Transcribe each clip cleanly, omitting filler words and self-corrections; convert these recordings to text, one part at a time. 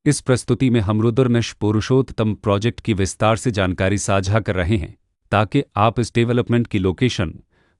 इस प्रस्तुति में हम रुद्रनश पुरुषोत्तम प्रोजेक्ट की विस्तार से जानकारी साझा कर रहे हैं ताकि आप इस डेवलपमेंट की लोकेशन,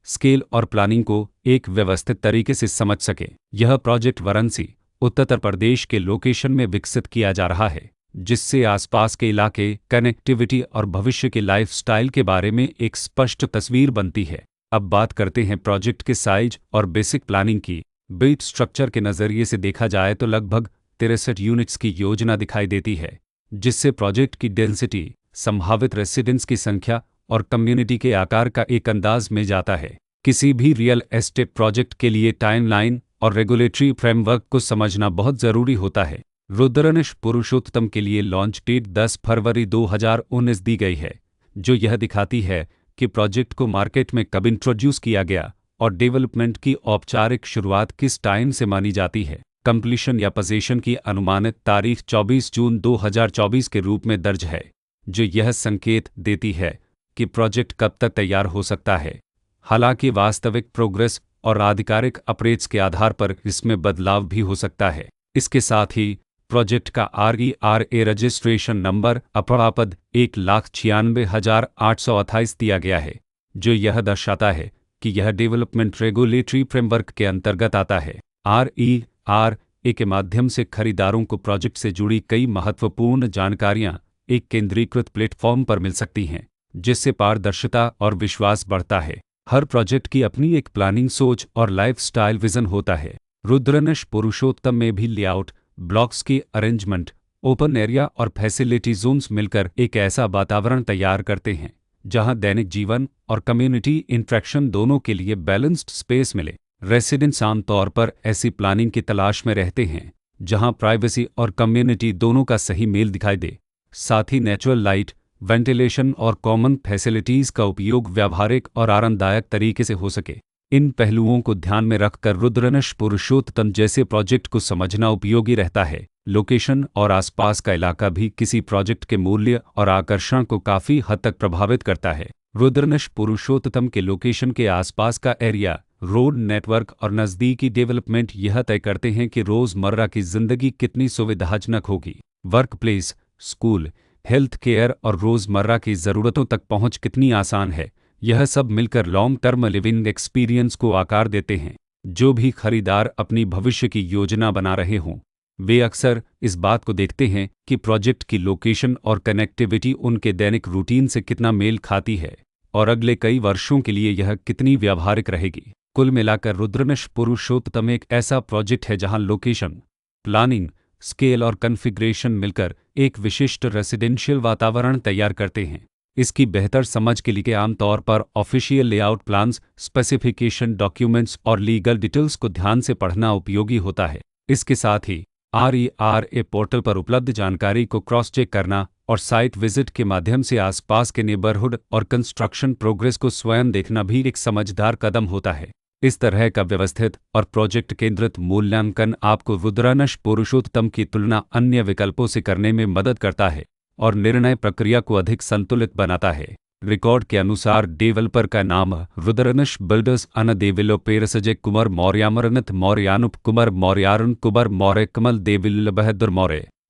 स्केल और प्लानिंग को एक व्यवस्थित तरीके से समझ सकें। यह प्रोजेक्ट वाराणसी, उत्तर प्रदेश के लोकेशन में विकसित किया जा रहा है, जिससे आसपास के इलाके, कनेक्टिविटी और भविष्य के लाइफस्टाइल के बारे में एक स्पष्ट तस्वीर बनती है। अब बात करते हैं प्रोजेक्ट के साइज और बेसिक प्लानिंग की। बिल्ट स्ट्रक्चर के नज़रिए से देखा जाए तो लगभग 63 यूनिट्स की योजना दिखाई देती है, जिससे प्रोजेक्ट की डेंसिटी, संभावित रेसिडेंट्स की संख्या और कम्युनिटी के आकार का एक अंदाज मिल जाता है। किसी भी रियल एस्टेट प्रोजेक्ट के लिए टाइमलाइन और रेगुलेटरी फ्रेमवर्क को समझना बहुत ज़रूरी होता है। रुद्रनश पुरुषोत्तम के लिए लॉन्च डेट 10 फरवरी 2019 दी गई है, जो यह दिखाती है कि प्रोजेक्ट को मार्केट में कब इंट्रोड्यूस किया गया और डेवलपमेंट की औपचारिक शुरुआत किस टाइम से मानी जाती है। कंप्लीशन या पोजीशन की अनुमानित तारीख 24 जून 2024 के रूप में दर्ज है, जो यह संकेत देती है कि प्रोजेक्ट कब तक तैयार हो सकता है। हालांकि वास्तविक प्रोग्रेस और आधिकारिक अपडेट्स के आधार पर इसमें बदलाव भी हो सकता है। इसके साथ ही प्रोजेक्ट का RERA रजिस्ट्रेशन नंबर अपरापद 1,96,828 दिया गया है, जो यह दर्शाता है कि यह डेवलपमेंट रेगुलेटरी फ्रेमवर्क के अंतर्गत आता है। RERA के माध्यम से खरीदारों को प्रोजेक्ट से जुड़ी कई महत्वपूर्ण जानकारियां एक केंद्रीकृत प्लेटफॉर्म पर मिल सकती हैं, जिससे पारदर्शिता और विश्वास बढ़ता है। हर प्रोजेक्ट की अपनी एक प्लानिंग सोच और लाइफस्टाइल विजन होता है। रुद्रनश पुरुषोत्तम में भी लेआउट, ब्लॉक्स की अरेंजमेंट, ओपन एरिया और फैसिलिटी जोन्स मिलकर एक ऐसा वातावरण तैयार करते हैं जहां दैनिक जीवन और कम्युनिटी इंटरेक्शन दोनों के लिए बैलेंस्ड स्पेस मिले। रेसिडेंट्स आमतौर पर ऐसी प्लानिंग की तलाश में रहते हैं जहां प्राइवेसी और कम्युनिटी दोनों का सही मेल दिखाई दे। साथ ही नेचुरल लाइट, वेंटिलेशन और कॉमन फैसिलिटीज़ का उपयोग व्यावहारिक और आरामदायक तरीके से हो सके। इन पहलुओं को ध्यान में रखकर रुद्रनश पुरुषोत्तम जैसे प्रोजेक्ट को समझना उपयोगी रहता है। लोकेशन और आसपास का इलाका भी किसी प्रोजेक्ट के मूल्य और आकर्षण को काफ़ी हद तक प्रभावित करता है। रुद्रनश पुरुषोत्तम के लोकेशन के आसपास का एरिया, रोड नेटवर्क और नज़दीकी डेवलपमेंट यह तय करते हैं कि रोज़मर्रा की ज़िंदगी कितनी सुविधाजनक होगी। Work place, school, health care और रोज़मर्रा की ज़रूरतों तक पहुंच कितनी आसान है। यह सब मिलकर लॉन्ग टर्म लिविंग एक्सपीरियंस को आकार देते हैं। जो भी खरीदार अपनी भविष्य की योजना बना रहे हों, वे अक्सर इस बात को देखते हैं कि प्रोजेक्ट की लोकेशन और कनेक्टिविटी उनके दैनिक रूटीन से कितना मेल खाती है और अगले कई वर्षों के लिए यह कितनी व्यावहारिक रहेगी। कुल मिलाकर रुद्रनश पुरुषोत्तम एक ऐसा प्रोजेक्ट है जहां लोकेशन, प्लानिंग, स्केल और कॉन्फ़िगरेशन मिलकर एक विशिष्ट रेसिडेंशियल वातावरण तैयार करते हैं। इसकी बेहतर समझ के लिए आमतौर पर official layout plans, specification documents और लीगल डिटेल्स को ध्यान से पढ़ना उपयोगी होता है। इसके साथ ही RERA पोर्टल पर उपलब्ध जानकारी को क्रॉस चेक करना और साइट विजिट के माध्यम से आसपास के नेबरहुड और कंस्ट्रक्शन प्रोग्रेस को स्वयं देखना भी एक समझदार कदम होता है। इस तरह का व्यवस्थित और प्रोजेक्ट केंद्रित मूल्यांकन आपको रुद्रनश पुरुषोत्तम की तुलना अन्य विकल्पों से करने में मदद करता है और निर्णय प्रक्रिया को अधिक संतुलित बनाता है। रिकॉर्ड के अनुसार डेवलपर का नाम रुद्रनश बिल्डर्स अन डेवलपर्स अजय कुमार मौर्य, अमरनाथ मौर्य, अनूप कुमार मौर्य, अरुण कुमार मौर्य, कमल देविल बहादुर मौर्य।